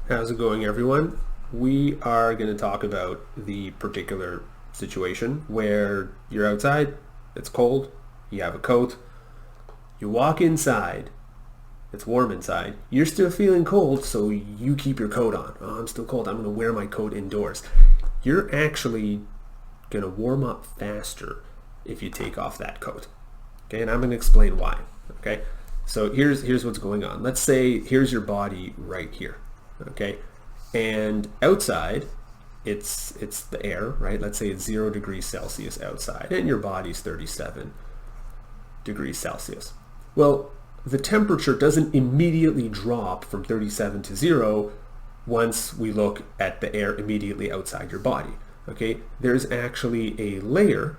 How's it going, everyone? We are going to talk about the particular situation where you're outside, it's cold, you have a coat, you walk inside, it's warm inside, you're still feeling cold, so you keep your coat on. Oh, I'm still cold, I'm going to wear my coat indoors. You're actually going to warm up faster if you take off that coat. Okay, and I'm going to explain why. Okay, so here's what's going on. Let's say here's your body right here. Okay, and outside it's the air, right? Let's say it's 0 degrees Celsius outside and your body's 37 degrees Celsius. Well, the temperature doesn't immediately drop from 37 to 0 once we look at the air immediately outside your body. Okay, there's actually a layer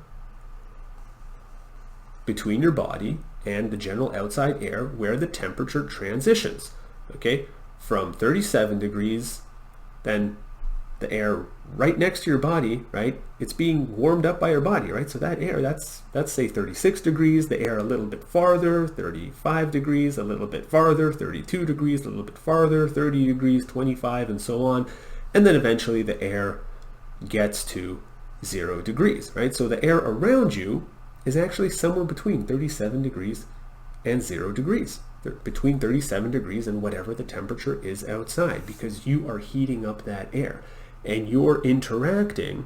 between your body and the general outside air where the temperature transitions. Okay, from 37 degrees, then the air right next to your body, right? It's being warmed up by your body, right? So that air, that's say 36 degrees, the air a little bit farther, 35 degrees, a little bit farther, 32 degrees, a little bit farther, 30 degrees, 25, and so on. And then eventually the air gets to 0 degrees, right? So the air around you is actually somewhere between 37 degrees and 0 degrees. Between 37 degrees and whatever the temperature is outside, because you are heating up that air and you're interacting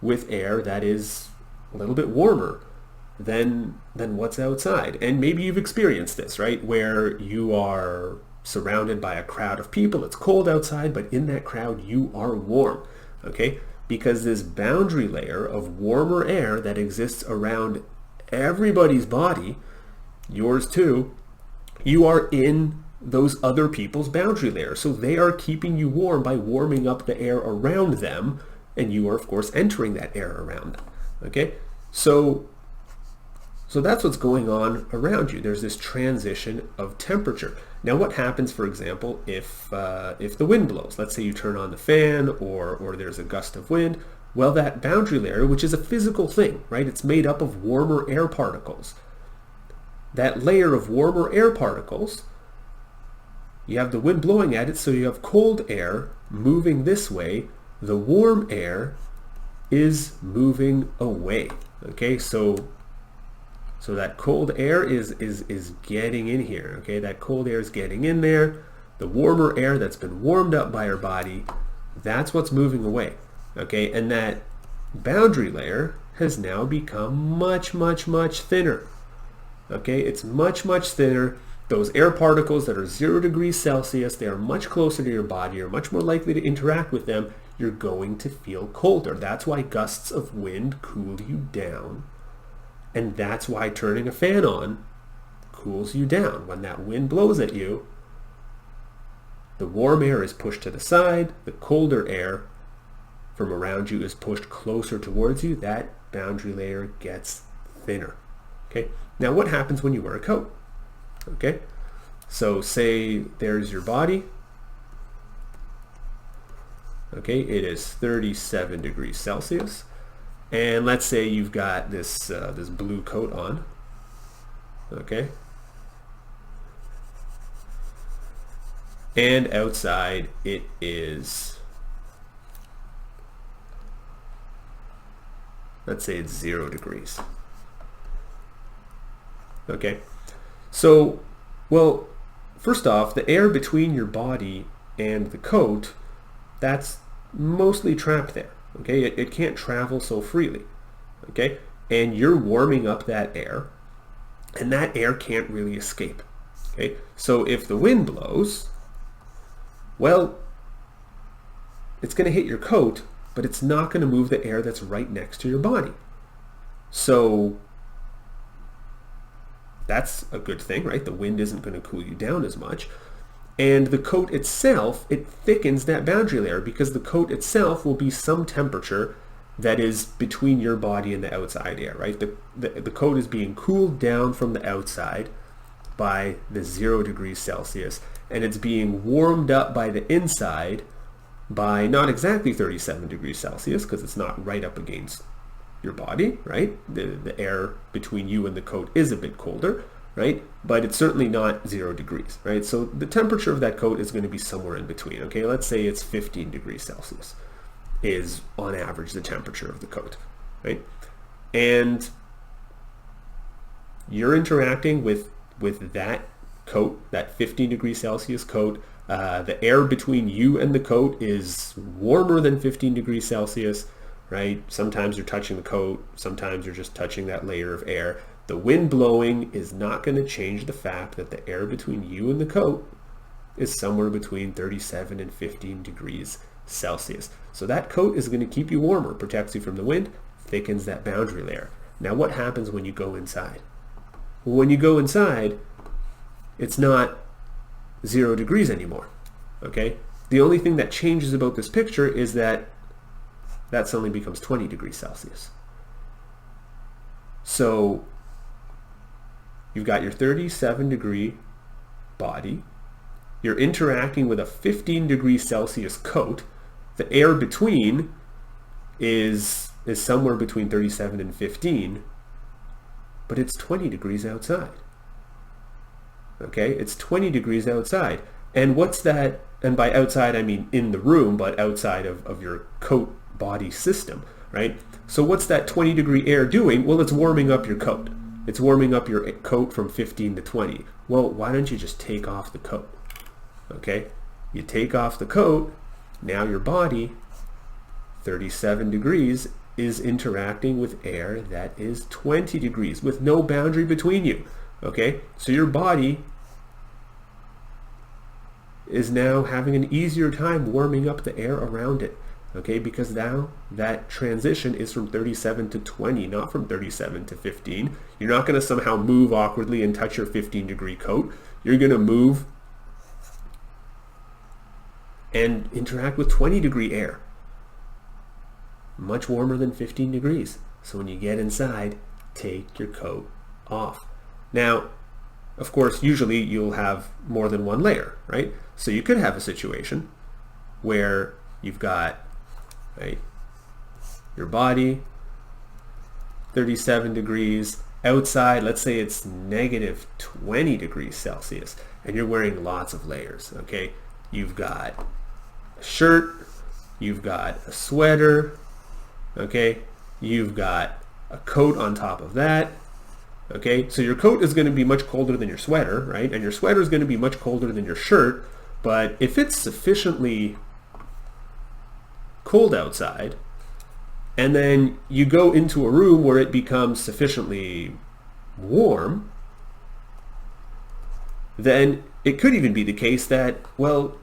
with air that is a little bit warmer than what's outside. And maybe you've experienced this, right? Where you are surrounded by a crowd of people, it's cold outside, but in that crowd you are warm, okay? Because this boundary layer of warmer air that exists around everybody's body, yours too, you are in those other people's boundary layer. So they are keeping you warm by warming up the air around them, and you are of course entering that air around them. Okay, so that's what's going on around you. There's this transition of temperature. Now what happens, for example, if the wind blows? Let's say you turn on the fan or there's a gust of wind. Well, that boundary layer, which is a physical thing, right? It's made up of warmer air particles. That layer of warmer air particles, you have the wind blowing at it, so you have cold air moving this way. The warm air is moving away. Okay, so that cold air is getting in here. Okay, that cold air is getting in there. The warmer air that's been warmed up by our body, that's what's moving away. Okay, and that boundary layer has now become much, much, much thinner. Okay, it's much, much thinner. Those air particles that are 0 degrees Celsius, they are much closer to your body. You're much more likely to interact with them. You're going to feel colder. That's why gusts of wind cool you down. And that's why turning a fan on cools you down. When that wind blows at you, the warm air is pushed to the side. The colder air from around you is pushed closer towards you. That boundary layer gets thinner. Okay. Now what happens when you wear a coat? Okay, so say there's your body. Okay, it is 37 degrees Celsius, and let's say you've got this this blue coat on. Okay, and outside it is, let's say it's 0 degrees. Okay, so, well, first off, the air between your body and the coat, that's mostly trapped there. Okay, it can't travel so freely. Okay, and you're warming up that air, and that air can't really escape. Okay, so if the wind blows, well, it's going to hit your coat, but it's not going to move the air that's right next to your body. So that's a good thing, right? The wind isn't going to cool you down as much. And the coat itself, it thickens that boundary layer because the coat itself will be some temperature that is between your body and the outside air, right? The coat is being cooled down from the outside by the 0 degrees Celsius, and it's being warmed up by the inside by not exactly 37 degrees Celsius, because it's not right up against your body, right? The air between you and the coat is a bit colder, right? But it's certainly not 0 degrees, right? So the temperature of that coat is going to be somewhere in between, okay? Let's say it's 15 degrees Celsius is on average the temperature of the coat, right? And you're interacting with that coat, that 15 degrees Celsius coat. The air between you and the coat is warmer than 15 degrees Celsius, right? Sometimes you're touching the coat, sometimes you're just touching that layer of air. The wind blowing is not going to change the fact that the air between you and the coat is somewhere between 37 and 15 degrees Celsius. So that coat is going to keep you warmer, protects you from the wind, thickens that boundary layer. Now what happens when you go inside? Well, when you go inside, it's not 0 degrees anymore, okay? The only thing that changes about this picture is that suddenly becomes 20 degrees Celsius. So you've got your 37 degree body, you're interacting with a 15 degrees Celsius coat, the air between is somewhere between 37 and 15, but it's 20 degrees outside. Okay, it's 20 degrees outside. And what's that? And by outside, I mean in the room, but outside of your coat body system, right? So what's that 20 degree air doing? Well, it's warming up your coat. It's warming up your coat from 15 to 20. Well, why don't you just take off the coat? Okay, you take off the coat, now your body, 37 degrees, is interacting with air that is 20 degrees with no boundary between you. Okay, so your body is now having an easier time warming up the air around it. Okay, because now that transition is from 37 to 20, not from 37 to 15. You're not going to somehow move awkwardly and touch your 15 degree coat. You're going to move and interact with 20 degree air. Much warmer than 15 degrees. So when you get inside, take your coat off. Now, of course, usually you'll have more than one layer, right? So you could have a situation where you've got, right, your body, 37 degrees, outside, let's say it's negative 20 degrees Celsius, and you're wearing lots of layers, okay? You've got a shirt, you've got a sweater, okay? You've got a coat on top of that, okay? So your coat is going to be much colder than your sweater, right? And your sweater is going to be much colder than your shirt, but if it's sufficiently cold outside, and then you go into a room where it becomes sufficiently warm, then it could even be the case that, well,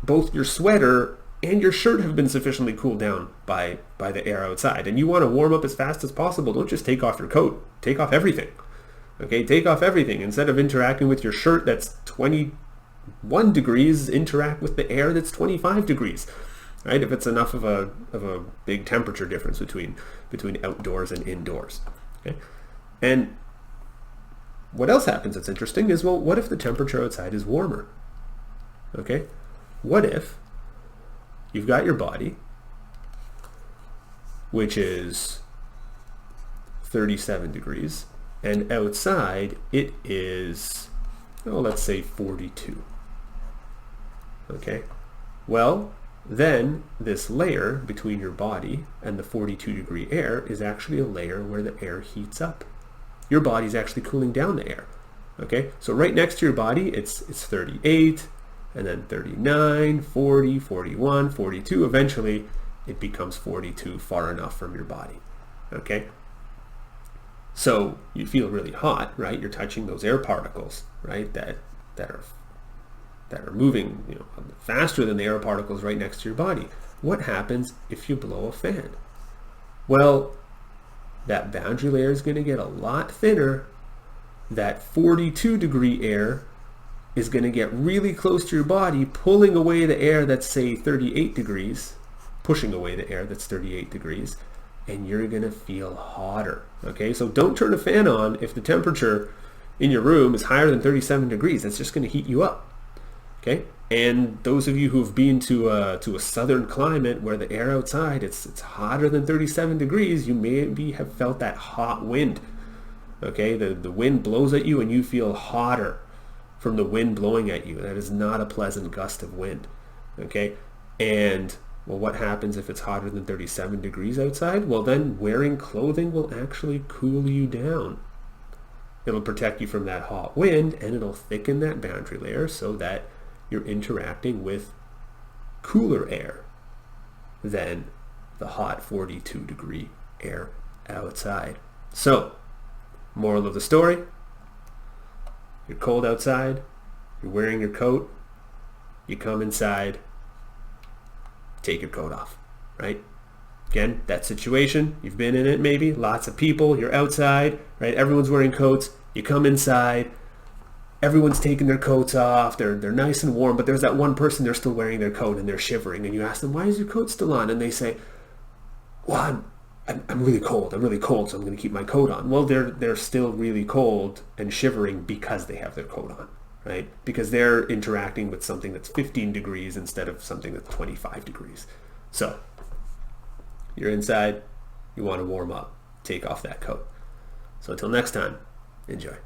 both your sweater and your shirt have been sufficiently cooled down by the air outside, and you want to warm up as fast as possible. Don't just take off your coat, take off everything. Okay, take off everything. Instead of interacting with your shirt that's 21 degrees, interact with the air that's 25 degrees. Right? If it's enough of a big temperature difference between outdoors and indoors. Okay? And what else happens that's interesting is, well, what if the temperature outside is warmer? Okay? What if you've got your body, which is 37 degrees, and outside it is, oh, let's say 42. Okay? Well, then this layer between your body and the 42 degree air is actually a layer where the air heats up. Your body's actually cooling down the air. Okay, so right next to your body it's 38, and then 39, 40, 41, 42. Eventually it becomes 42, far enough from your body. Okay, so you feel really hot, right? You're touching those air particles, right, that are moving, faster than the air particles right next to your body. What happens if you blow a fan? Well, that boundary layer is going to get a lot thinner. That 42 degree air is going to get really close to your body, pulling away the air that's, say, 38 degrees, pushing away the air that's 38 degrees, and you're going to feel hotter. Okay, so don't turn a fan on if the temperature in your room is higher than 37 degrees. That's just going to heat you up. Okay, and those of you who've been to a southern climate where the air outside it's hotter than 37 degrees, you maybe have felt that hot wind. Okay, the wind blows at you and you feel hotter from the wind blowing at you. That is not a pleasant gust of wind. Okay, and well, what happens if it's hotter than 37 degrees outside? Well, then wearing clothing will actually cool you down. It'll protect you from that hot wind, and it'll thicken that boundary layer so that you're interacting with cooler air than the hot 42-degree air outside. So, moral of the story, you're cold outside, you're wearing your coat, you come inside, take your coat off, right? Again, that situation, you've been in it maybe, lots of people, you're outside, right? Everyone's wearing coats, you come inside, everyone's taking their coats off, they're nice and warm, but there's that one person, they're still wearing their coat and they're shivering, and you ask them, why is your coat still on? And they say, well, I'm really cold, so I'm going to keep my coat on. Well, they're still really cold and shivering because they have their coat on, right? Because they're interacting with something that's 15 degrees instead of something that's 25 degrees. So, you're inside, you want to warm up, take off that coat. So until next time, enjoy.